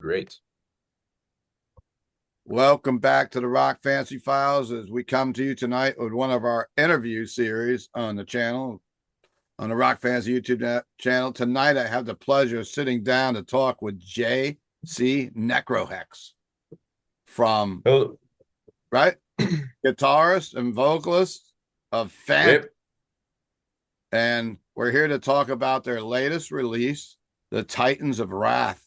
great. Welcome back to the Rock Fantasy Files as we come to you tonight with one of our interview series on the channel, on the Rock Fantasy YouTube channel. Tonight, I have the pleasure of sitting down to talk with J.C. Necrohex from, Well, right? Guitarist and vocalist of Phantom. yep. And we're here to talk about their latest release, the Titans of Wrath,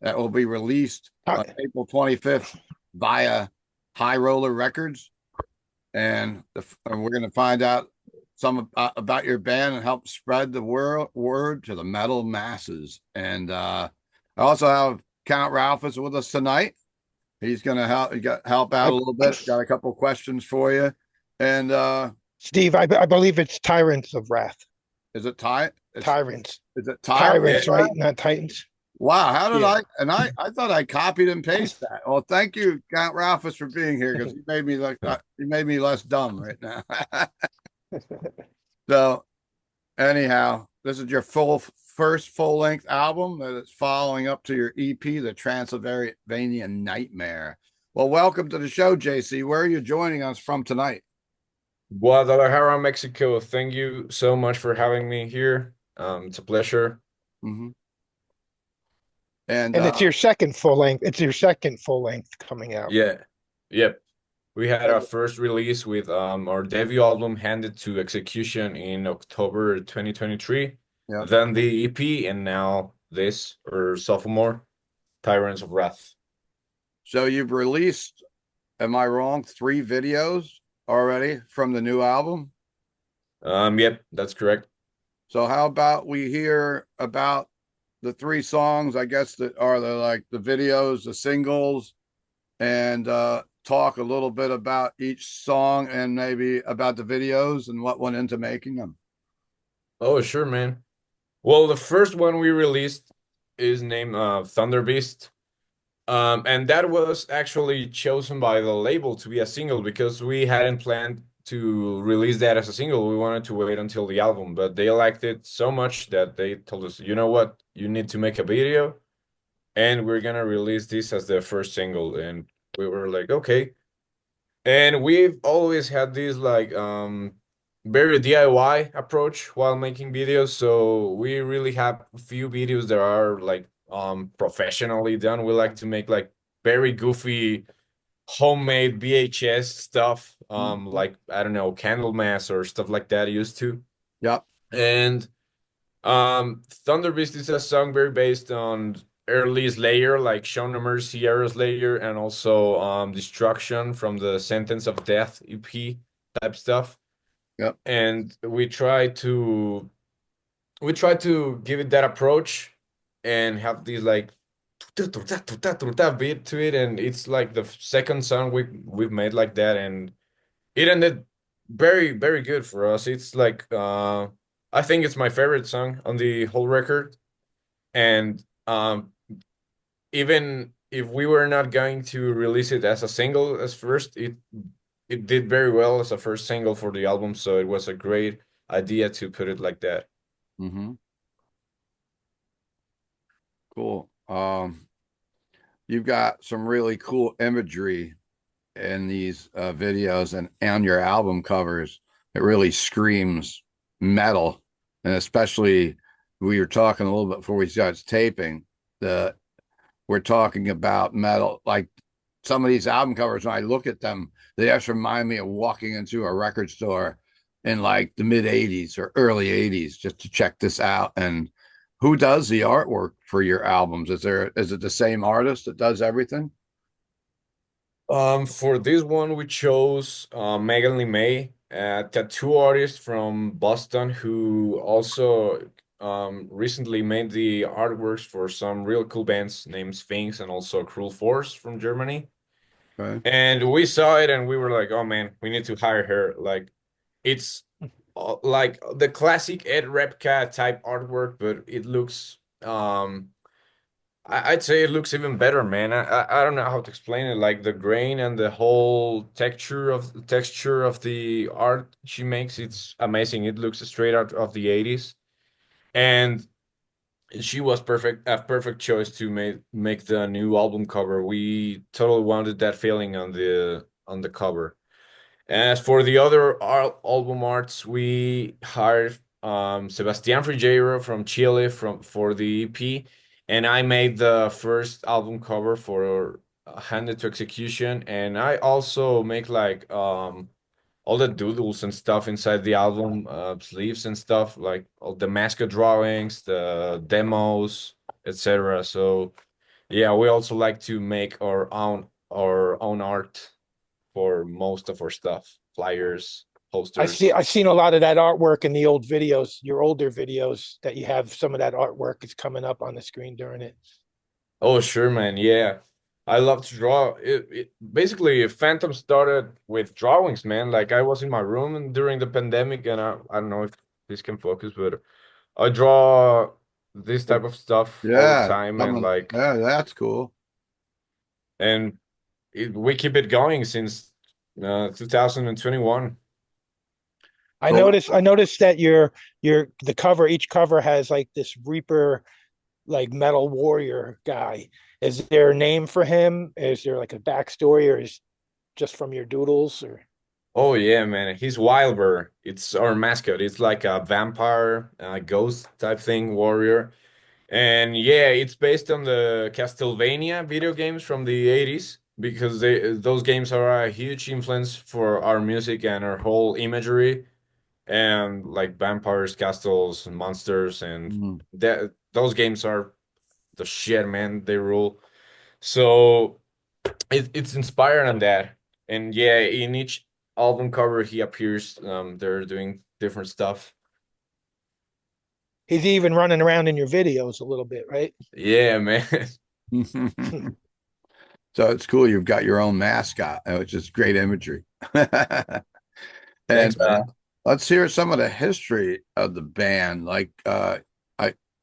that will be released on April 25th via High Roller Records. And we're going to find out some about your band and help spread the word to the metal masses. And I also have Count Ralphus with us tonight. He's going to help out a little bit. Got a couple of questions for you. And Steve, I believe it's Tyrants of Wrath. is it Tyrants. Is it Tyrants, right? Not Titans. Wow, how did Yeah. I thought I copied and pasted that. Well, thank you, Count Ralphus, for being here because he made me less dumb right now. So anyhow, this is your first full-length album that is following up to your EP, the Transylvanian Nightmare. Well, welcome to the show, JC. Where are you joining us from tonight? Guadalajara, Mexico. Thank you so much for having me here. It's a pleasure. Mm-hmm. And it's your second full length. It's your second full length coming out. Yeah. Yep. We had our first release with our debut album Handed to Execution in October 2023. Yeah. Then the EP, and now this, or sophomore, Tyrants of Wrath. So you've released, am I wrong, 3 videos already from the new album? Yep, that's correct. So how about we hear about the 3 songs, I guess, that are the videos, the singles, and talk a little bit about each song and maybe about the videos and what went into making them. Oh, sure, man. Well, the first one we released is named Thunder Beast. And that was actually chosen by the label to be a single because we hadn't planned to release that as a single. We wanted to wait until the album, but they liked it so much that they told us, you know what, you need to make a video, and we're gonna release this as the first single. And we were like, okay. And we've always had this very DIY approach while making videos. So we really have a few videos that are like professionally done. We like to make like very goofy homemade VHS stuff, like I don't know, Candlemass or stuff like that used to. Yep. And Thunder Beast is a song very based on early Slayer, like Show No Mercy era Slayer, and also Destruction from the Sentence of Death EP type stuff. Yep. And we try to give it that approach and have these like beat to it, and it's like the second song we've made like that, and it ended very, very good for us. It's like I think it's my favorite song on the whole record. And even if we were not going to release it as a single as first, it did very well as a first single for the album, so it was a great idea to put it like that. Mm-hmm. Cool. You've got some really cool imagery in these videos and on your album covers. It really screams metal, and especially we were talking a little bit before we started taping. We're talking about metal, like some of these album covers. When I look at them, they just remind me of walking into a record store in like the mid '80s or early '80s just to check this out. And who does the artwork for your albums? Is it the same artist that does everything? For this one, we chose Maegan LeMay, a tattoo artist from Boston who also recently made the artworks for some real cool bands named Sphinx and also Cruel Force from Germany. Okay. And we saw it and we were like, oh man, we need to hire her. Like, it's like the classic Ed Repka type artwork, but it looks I'd say it looks even better, man. I don't know how to explain it. Like the grain and the whole texture of the art she makes, it's amazing. It looks straight out of the 80s. And she was a perfect choice to make the new album cover. We totally wanted that feeling on the cover. As for the other album arts, we hired Sebastián Frigeiro from Chile for the EP, and I made the first album cover for Handed to Execution, and I also make like all the doodles and stuff inside the album sleeves and stuff, like all the mascot drawings, the demos, etc. So yeah, we also like to make our own art for most of our stuff, flyers, posters. I've seen a lot of that artwork in the old videos, your older videos that you have. Some of that artwork is coming up on the screen during it. Oh, sure, man. Yeah. I love to draw. Basically, Phantom started with drawings, man. Like I was in my room during the pandemic, and I don't know if this can focus, but I draw this type of stuff all the Yeah, time, and someone. like, Yeah, that's cool. and we keep it going since 2021. So, I noticed that your the cover, each cover has like this Reaper like metal warrior guy. Is there a name for him? Is there like a backstory, or is just from your doodles? Or Oh yeah, man. He's Wilbur. It's our mascot. It's like a vampire, ghost type thing, warrior. And yeah, it's based on the Castlevania video games from the 80s because those games are a huge influence for our music and our whole imagery and like vampires, castles, and monsters and mm, those games are the shit, man. They rule. So it's inspired on that. And yeah, in each album cover he appears they're doing different stuff. he's even running around in your videos a little bit, right? Yeah, man. so it's cool. You've got your own mascot, which is great imagery. And Thanks, man. let's hear some of the history of the band. Like, I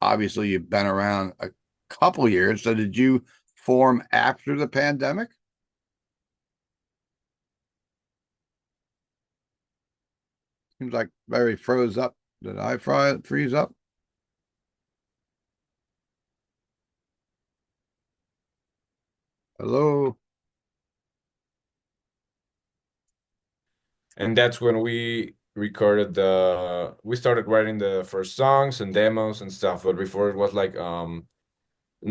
obviously you've been around a couple years. So did you form after the pandemic? Seems like very froze up. Did I freeze up? Hello. And that's when we started writing the first songs and demos and stuff. But before it was like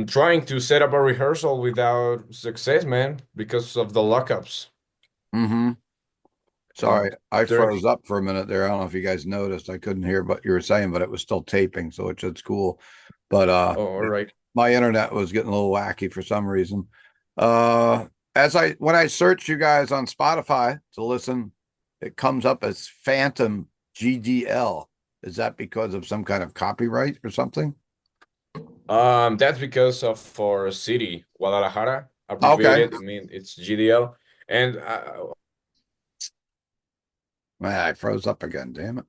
trying to set up a rehearsal without success, man, because of the lockups. Mm-hmm. Sorry, And I there froze up for a minute there. I don't know if you guys noticed. I couldn't hear what you were saying, but it was still taping, so it's cool. But Oh, all right. my internet was getting a little wacky for some reason. Uh as I when I search you guys on Spotify to listen, it comes up as Phantom GDL. Is that because of some kind of copyright or something? That's because of our city, Guadalajara, Okay. abbreviated. I mean, it's GDL. And Man, I froze up again, damn it.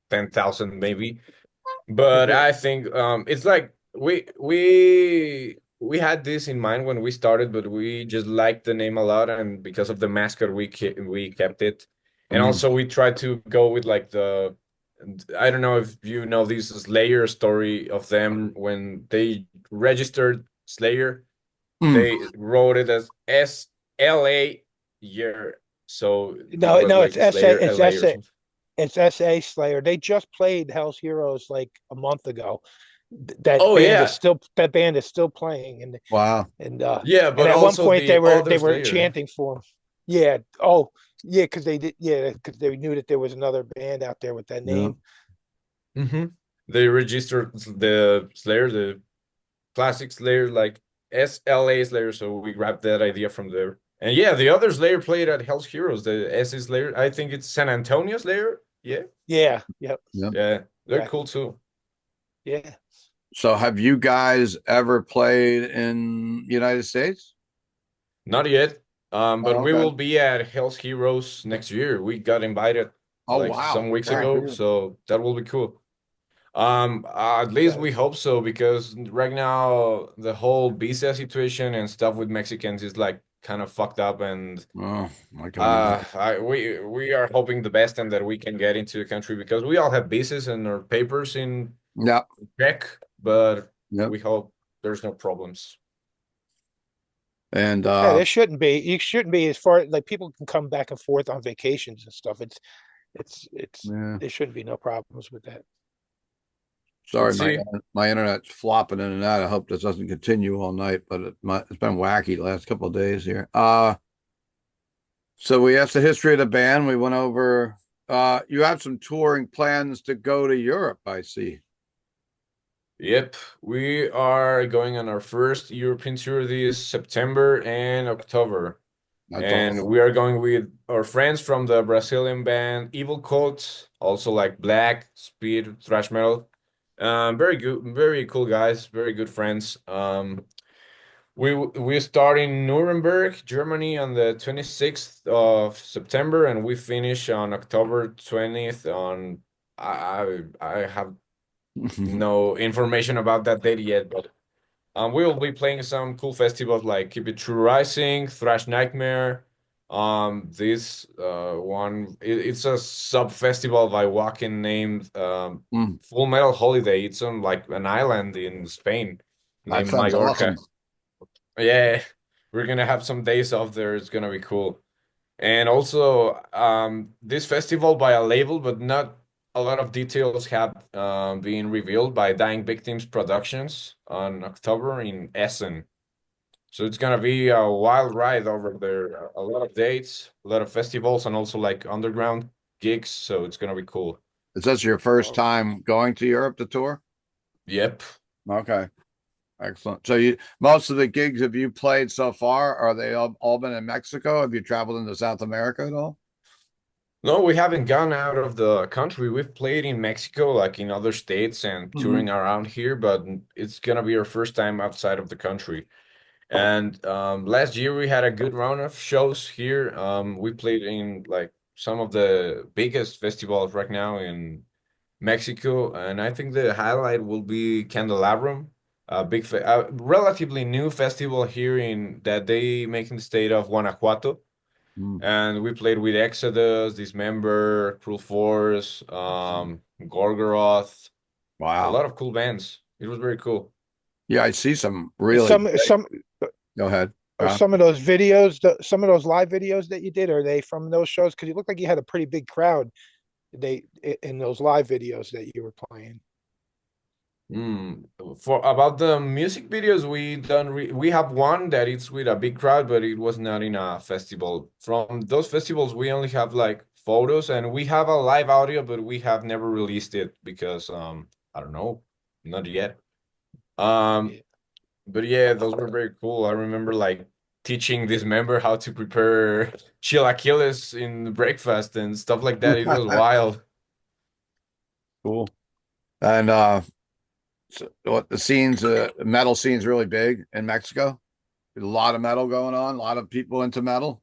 10,000 maybe. But I think it's like we had this in mind when we started, but we just liked the name a lot, and because of the mascot, we kept it. And Mhm. also we tried to go with like I don't know if you know this Slayer story of them when they registered Slayer, Mm. they wrote it as SLA year, so it No, was no, like Slayer LA or something. It's SA Slayer. They just played Hell's Heroes like a month ago. Oh yeah, That band is still playing, Wow. yeah, and but at one also point the they other were Slayer. chanting for him. Yeah. Oh, yeah, because they did. Yeah, because they knew that there was another band out there with that Yeah. name. Hmm. They registered the Slayer, the classic Slayer, like SLA Slayer. So we grabbed that idea from there. And yeah, the other Slayer played at Hell's Heroes, the S Slayer. I think it's San Antonio Slayer. Yeah, Yeah. Yep. Yeah. yeah, they're cool Exactly. too. Yeah. So have you guys ever played in United States? Not yet, but Oh, we okay. will be at Hell's Heroes next year. We got invited Oh, like wow. some weeks Very ago, cool. so that will be cool. At least Yeah. we hope so because right now the whole visa situation and stuff with Mexicans is like kind of fucked up, and Oh, I can imagine. we are hoping the best and that we can get into the country because we all have visas and our papers in Yep. check, but Yep. we hope there's no problems. And Yeah, there shouldn't be. You shouldn't be as far like people can come back and forth on vacations and stuff. It's yeah. there shouldn't be no problems with that. Sorry, Let's see. my internet's flopping in and out. I hope this doesn't continue all night, but it's been wacky the last couple of days here. So we asked the history of the band. We went over. You have some touring plans to go to Europe, I see. Yep, we are going on our first European tour this September and October. That's And awesome. we are going with our friends from the Brazilian band Evil Cult, also like black, speed, thrash metal. Very good, very cool guys, very good friends. We start in Nuremberg, Germany on the 26th of September, and we finish on October 20th on I have no information about that date yet, but we will be playing some cool festivals like Keep It True Rising, Thrash Nightmare. This one it's a sub festival by Wacken named Mm, Full Metal Holiday. It's on like an island in Spain that named sounds awesome. Mallorca. Yeah, we're gonna have some days off there. It's gonna be cool. And also, this festival by a label, but not a lot of details have been revealed by Dying Victims Productions on October in Essen. So it's gonna be a wild ride over there. A lot of dates, a lot of festivals, and also like underground gigs. So it's gonna be cool. Is this your first time going to Europe to tour? Yep. Okay, excellent. So you most of the gigs have you played so far? Are they all been in Mexico? Have you traveled into South America at all? No, we haven't gone out of the country. We've played in Mexico, like in other states and Mhm. touring around here, but it's gonna be our first time outside of the country. And last year we had a good round of shows here. We played in like some of the biggest festivals right now in Mexico, and I think the highlight will be Candelabrum, a relatively new festival here in that they make in the state of Guanajuato. Mm. And we played with Exodus, Dismember, Cruel Force, Gorgoroth, a Wow. lot of cool bands. It was very cool. Yeah, I see some really Some big. some Go ahead. are some of those videos, some of those live videos that you did, are they from those shows? Because you look like you had a pretty big crowd. They in those live videos that you were playing. Mm. For about the music videos, we have one that it's with a big crowd, but it was not in a festival. From those festivals, we only have like photos, and we have a live audio, but we have never released it because I don't know, not yet. Um, Yeah. but yeah, those were very cool. I remember like teaching this member how to prepare chilaquiles in breakfast and stuff like that. It was wild. Cool. And so what the scenes, metal scene's really big in Mexico. There's a lot of metal going on, a lot of people into metal.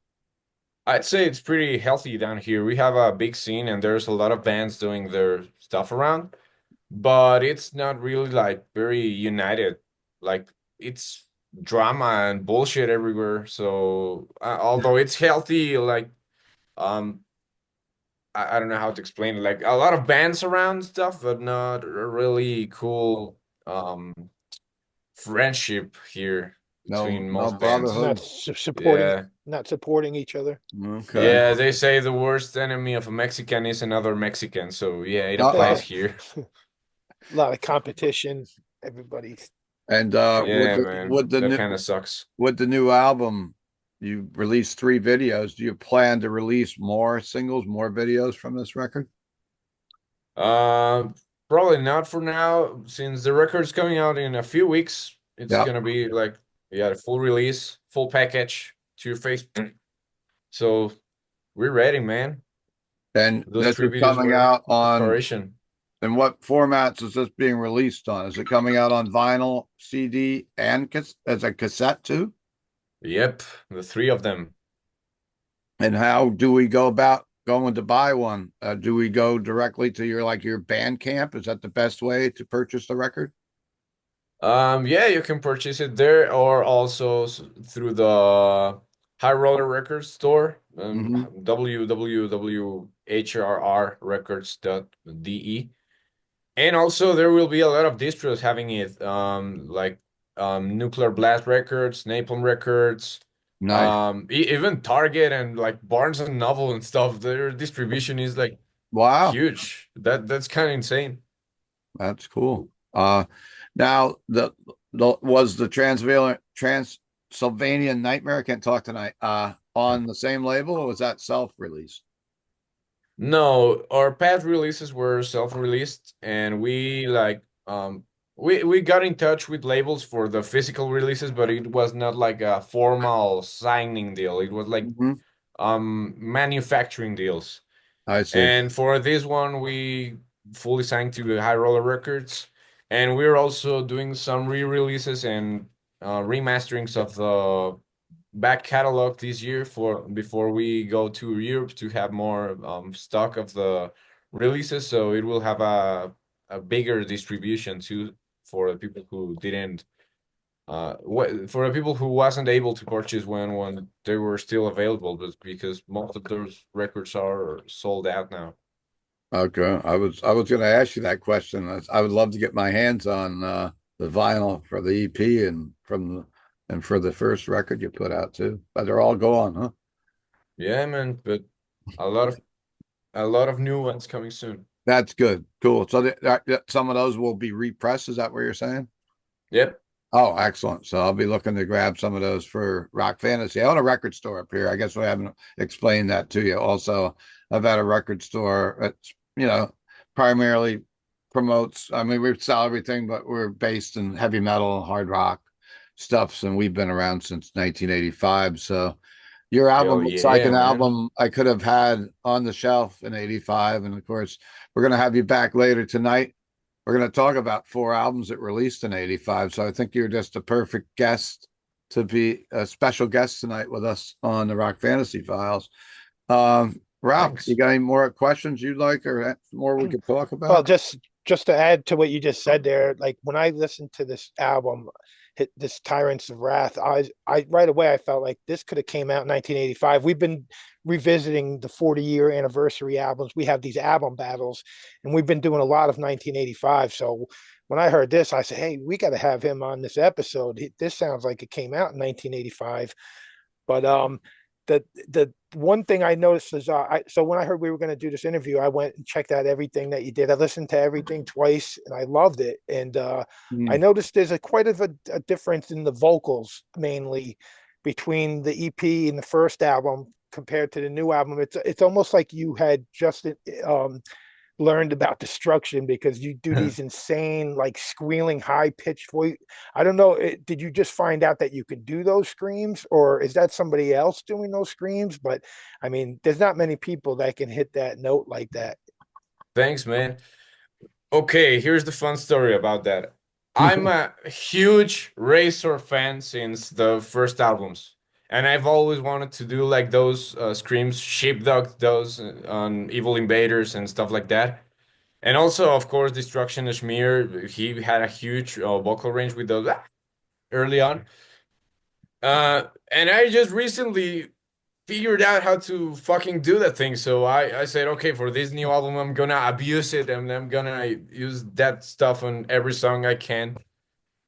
I'd say it's pretty healthy down here. We have a big scene and there's a lot of bands doing their stuff around, but it's not really like very united. Like it's drama and bullshit everywhere. So although it's healthy, like um I don't know how to explain it. Like a lot of bands around stuff, but not a really cool friendship here No, between no most bands. Not brotherhood. supporting, Yeah. not supporting each other. Okay. Yeah, they say the worst enemy of a Mexican is another Mexican. So yeah, it applies Uh-oh. here. A lot of competition. Everybody's And Yeah, man. That kind of sucks. with the new album, you released 3 videos. Do you plan to release more singles, more videos from this record? Uh, Probably not for now, since the record's coming out in a few weeks. It's Yep. gonna be like the full release, full package to your face. So we're ready, man. And Those this three is videos coming were out on, preparation. and what formats is this being released on? Is it coming out on vinyl, CD, and as a cassette too? Yep, the three of them. And how do we go about going to buy one? Do we go directly to your band camp? Is that the best way to purchase the record? Yeah, you can purchase it there or also through the High Roller Records store, Hmm. www.hrrrecords.de. And also there will be a lot of distros having it, like Nuclear Blast Records, Napalm Records, Nice. even Target and like Barnes and Noble and stuff. Their distribution is like Wow, huge. That's kind of insane. that's cool. Now the was the Transylvanian Nightmare, I can't talk tonight, on the same label, or was that self-released? No, our past releases were self-released, and we like we got in touch with labels for the physical releases, but it was not like a formal signing deal. It was like Hmm. manufacturing deals. I see. And for this one, we fully signed to High Roller Records, and we're also doing some re-releases and remasterings of the back catalog this year for before we go to Europe to have more stock of the releases. So it will have a bigger distribution too for the people who didn't for the people who wasn't able to purchase when they were still available, but because most of those records are sold out now. Okay, I was going to ask you that question. I would love to get my hands on the vinyl for the EP and for the first record you put out too. But they're all gone, huh? Yeah, man, but a lot of a lot of new ones coming soon. That's good. Cool. So some of those will be repressed. Is that what you're saying? Yep. Oh, excellent. So I'll be looking to grab some of those for Rock Fantasy. I own a record store up here. I guess we haven't explained that to you. Also, I've had a record store that's, primarily promotes, I mean, we sell everything, but we're based in heavy metal, hard rock stuffs, and we've been around since 1985. So your album Hell looks like yeah, an man. album I could have had on the shelf in 85. And of course, we're going to have you back later tonight. We're going to talk about 4 albums that released in 85. So I think you're just a perfect guest to be a special guest tonight with us on the Rock Fantasy Files. Ralph, you Thanks. got any more questions you'd like or more we could talk Well, about? just to add to what you just said there, like when I listened to this album, this Tyrants of Wrath, I right away I felt like this could have came out in 1985. We've been revisiting the 40-year anniversary albums. We have these album battles, and we've been doing a lot of 1985. So when I heard this, I said, "Hey, we got to have him on this episode. This sounds like it came out in 1985." But the one thing I noticed is so when I heard we were going to do this interview, I went and checked out everything that you did. I listened to everything twice, and I loved it. And I Mm. noticed there's quite a difference in the vocals, mainly between the EP and the first album compared to the new album. It's almost like you had just learned about destruction because you do these insane, like squealing, high pitched voice. I don't know. Did you just find out that you could do those screams, or is that somebody else doing those screams? But I mean, there's not many people that can hit that note like that. Thanks, man. Okay, here's the fun story about that. I'm a huge Razor fan since the first albums, and I've always wanted to do like those screams, sheepdog, those on Evil Invaders and stuff like that. And also, of course, Destruction Schmear, he had a huge vocal range with those early on. And I just recently figured out how to fucking do that thing. So I said, okay, for this new album, I'm gonna abuse it and I'm gonna use that stuff on every song I can.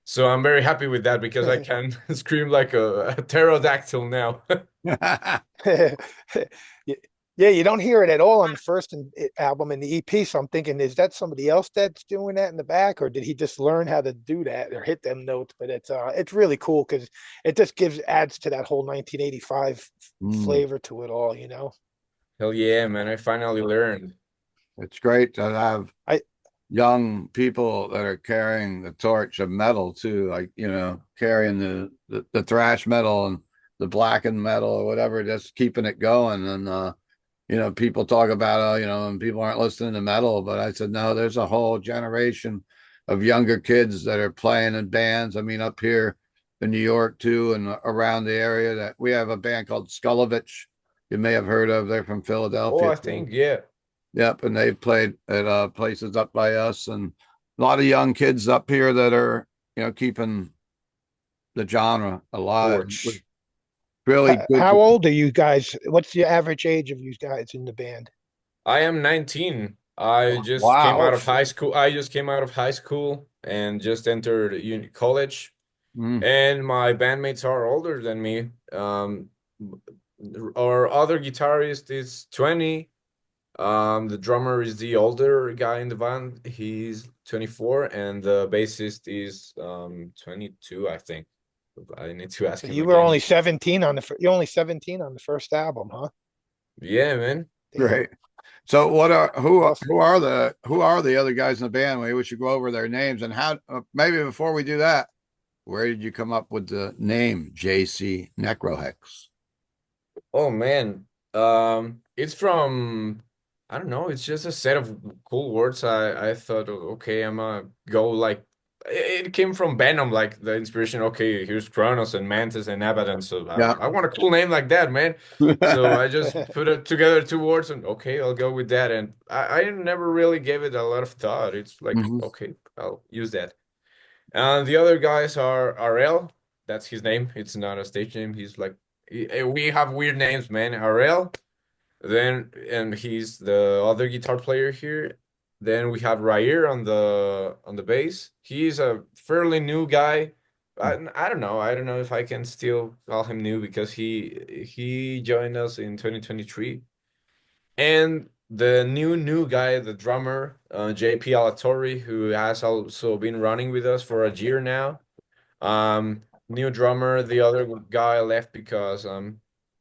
So I'm very happy with that because I can scream like a pterodactyl now. Yeah, you don't hear it at all on the first album and the EP. So I'm thinking, is that somebody else that's doing that in the back, or did he just learn how to do that or hit them notes? But it's really cool because it just adds to that whole 1985 Mm. flavor to it all, you know. Hell yeah, man! I finally learned. It's great to have I young people that are carrying the torch of metal too, like carrying the thrash metal and the blackened metal or whatever, just keeping it going. And people talk about and people aren't listening to metal, but I said no, there's a whole generation of younger kids that are playing in bands. I mean, up here in New York too, and around the area, that we have a band called Skullovich. You may have heard of. They're from Oh, Philadelphia I too. think yeah. Yep, and they've played at places up by us, and a lot of young kids up here that are keeping the genre alive. Torch. really good. How old are you guys? What's the average age of you guys in the band? I am 19. I just came Wow. out Oh, of high school. I just came out of high school and just entered college. Mm. And my bandmates are older than me. Our other guitarist is 20. The drummer is the older guy in the band. He's 24, and the bassist is 22, I think. I need to ask so him you were again. only 17 on you're only 17 on the first album, huh? Yeah, man. Damn, Great. So awesome. who are the other guys in the band? Maybe we should go over their names and how. Maybe before we do that, where did you come up with the name JC Necrohex? Oh man. It's from I don't know, it's just a set of cool words. I thought, okay, I'm gonna go like it came from Venom, like the inspiration. Okay, here's Kronos and Mantis and Abaddon. So Yeah. I want a cool name like that, man. So I just put it together two words and okay, I'll go with that. And I never really gave it a lot of thought. It's like, Mhm. okay, I'll use that. And the other guys are RL. That's his name. It's not a stage name. He's like, we have weird names, man. RL. Then, and he's the other guitar player here. Then we have Rair on the bass. He's a fairly new guy. I don't know. I don't know if I can still call him new because he joined us in 2023. And the new guy, the drummer, JP Alatorre, who has also been running with us for a year now. New drummer, the other guy left because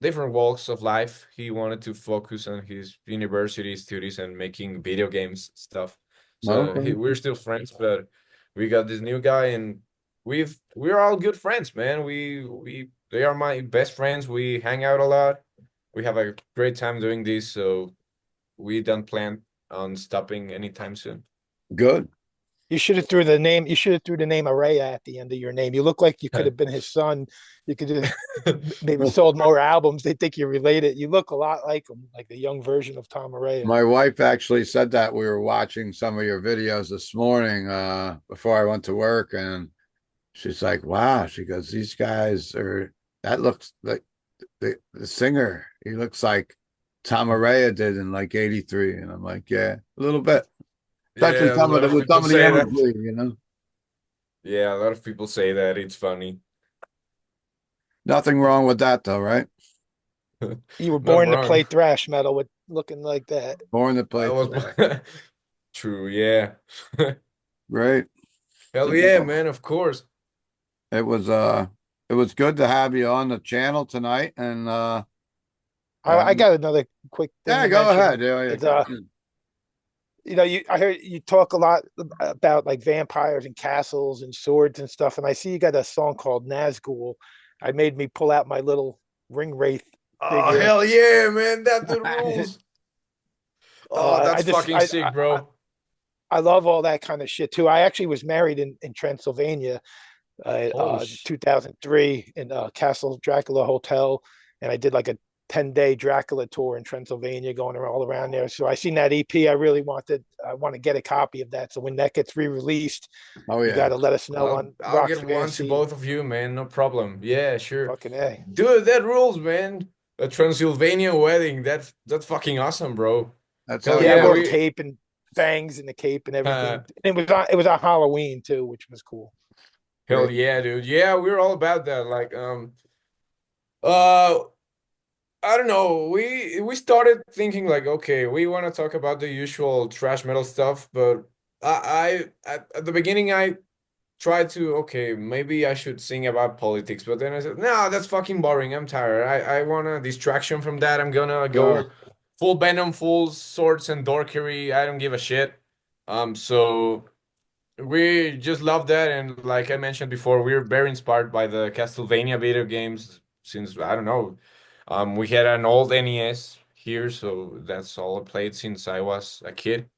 different walks of life. He wanted to focus on his university studies and making video games stuff. So Okay. we're still friends, but we got this new guy, and we're all good friends, man. We they are my best friends. We hang out a lot. We have a great time doing this, so we don't plan on stopping anytime soon. Good. You should have threw the name. You should have threw the name Araya at the end of your name. You look like you could have been his son. You could have maybe sold more albums. They think you're related. You look a lot like him, like the young version of Tom Araya. My wife actually said that we were watching some of your videos this morning before I went to work, and she's like, "Wow!" She goes, "These guys are that looks like the singer. He looks like Tom Araya did in like '83." And I'm like, "Yeah, a little bit." Especially Yeah, a lot of with people some of the say that. imagery, you know. Yeah, a lot of people say that. It's funny. Nothing wrong with that though, right? You were Not born to wrong. play thrash metal with looking like that. Born to I play was thrash. true, yeah. Right. Hell yeah, So man, of course. it was it was good to have you on the channel tonight. And I got another quick thing yeah, to go mention. ahead. Yeah, It's yeah. I heard you talk a lot about like vampires and castles and swords and stuff, and I see you got a song called Nazgul. I made me pull out my little ring wraith Oh figure. hell yeah, man. That the rules. Oh, I that's just fucking sick, bro. I love all that kind of shit too. I actually was married in Transylvania, Holy sh 2003 in Castle Dracula Hotel, and I did like a 10-day Dracula tour in Transylvania, going around all around there. So I seen that EP. I want to get a copy of that. So when that gets re-released, Oh you got yeah. to let us know on I'll Rock's get one to Fantasy. both of you, man. No problem. Yeah, sure. Fucking A. Dude, that rules, man. A Transylvania wedding. That's fucking awesome, bro. That Hell sounds Yeah, I yeah, wore a awesome. we cape and fangs in the cape and everything. It was on Halloween too, which was cool. hell Great. yeah, dude. Yeah, we're all about that. Like uh I don't know. We started thinking like, okay, we want to talk about the usual trash metal stuff, but at the beginning I tried to, okay, maybe I should sing about politics, but then I said, no, that's fucking boring. I'm tired. I want a distraction from that. I'm gonna Sure. go full Venom, full swords and dorkery. I don't give a shit. So we just love that, and like I mentioned before, we're very inspired by the Castlevania video games since I don't know. We had an old NES here, so that's all I played since I was a kid.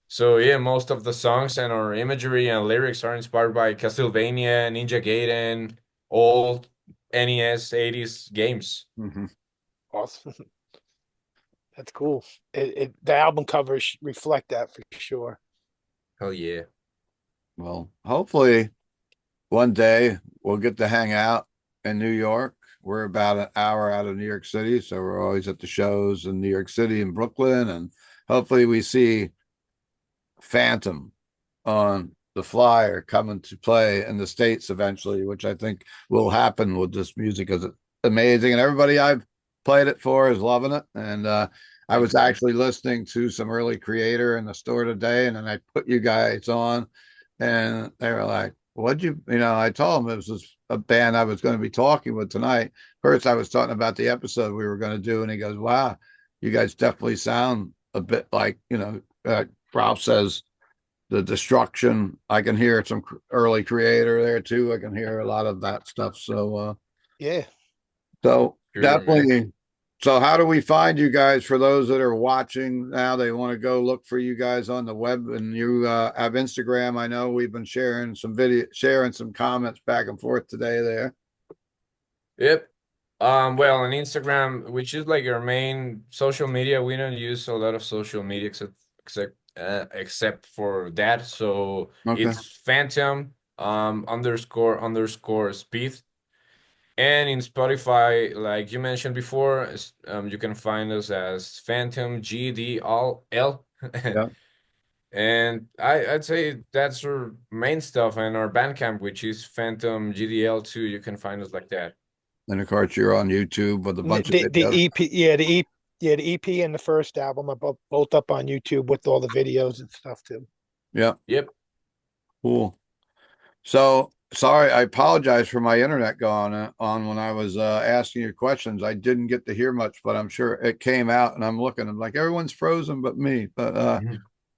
So yeah, most of the songs and our imagery and lyrics are inspired by Castlevania, Ninja Gaiden, old NES 80s games. Hmm. Awesome. That's cool. The album covers reflect that for sure. Hell yeah. Well, hopefully one day we'll get to hang out in New York we're about an hour out of New York City, so we're always at the shows in New York City and Brooklyn, and hopefully we see Phantom on the flyer coming to play in the States eventually, which I think will happen with this music because it's amazing. And everybody I've played it for is loving it. And I was actually listening to some early creator in the store today, and then I put you guys on, and they were like, what'd you, I told them it was a band I was going to be talking with tonight. First, I was talking about the episode we were going to do, and he goes, wow, you guys definitely sound a bit like, Ralph says, the destruction. I can hear some early creator there too. I can hear a lot of that stuff. So Yeah. So Sure, definitely. man. So how do we find you guys for those that are watching now? They want to go look for you guys on the web, and you have Instagram. I know we've been sharing some comments back and forth today there. Yep. Well, on Instagram, which is like our main social media, we don't use a lot of social media except for that. So Okay. it's Phantom __ speed. And in Spotify, like you mentioned before, you can find us as Phantom GDL. Yeah. And I'd say that's our main stuff, and our Bandcamp, which is Phantom GDL2. You can find us like that. And of course, you're on YouTube with a bunch of The videos. EP, the EP and the first album are both up on YouTube with all the videos and stuff too. Yeah. Yep. Cool. So sorry, I apologize for my internet going on when I was asking you questions. I didn't get to hear much, but I'm sure it came out, and I'm looking. I'm like, everyone's frozen but me. But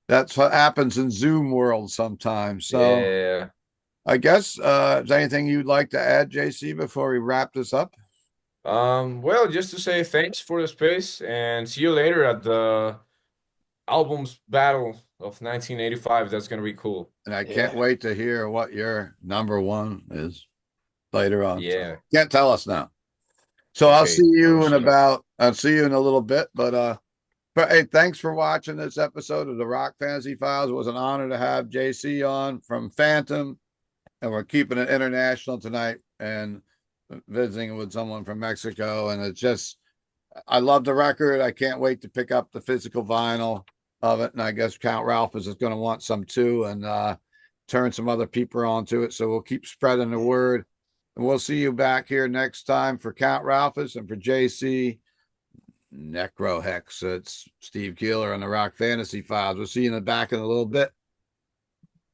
that's what happens in Zoom world sometimes. So Yeah. I guess is there anything you'd like to add, JC, before we wrap this up? Well, just to say thanks for the space, and see you later at the albums battle of 1985. That's gonna be cool. And I Yeah. can't wait to hear what your number one is later on. Yeah. So can't tell us now. So Okay. I'll see you in Shut up. I'll see you in a little bit. But hey, thanks for watching this episode of the Rock Fantasy Files. It was an honor to have JC on from Phantom, and we're keeping it international tonight and visiting with someone from Mexico. And it's just, I love the record. I can't wait to pick up the physical vinyl of it. And I guess Count Ralphus is going to want some too, and turn some other people onto it. So we'll keep spreading the word. And we'll see you back here next time for Count Ralphus and for JC Necrohex. It's Steve Keeler on the Rock Fantasy Files. We'll see you in the back in a little bit.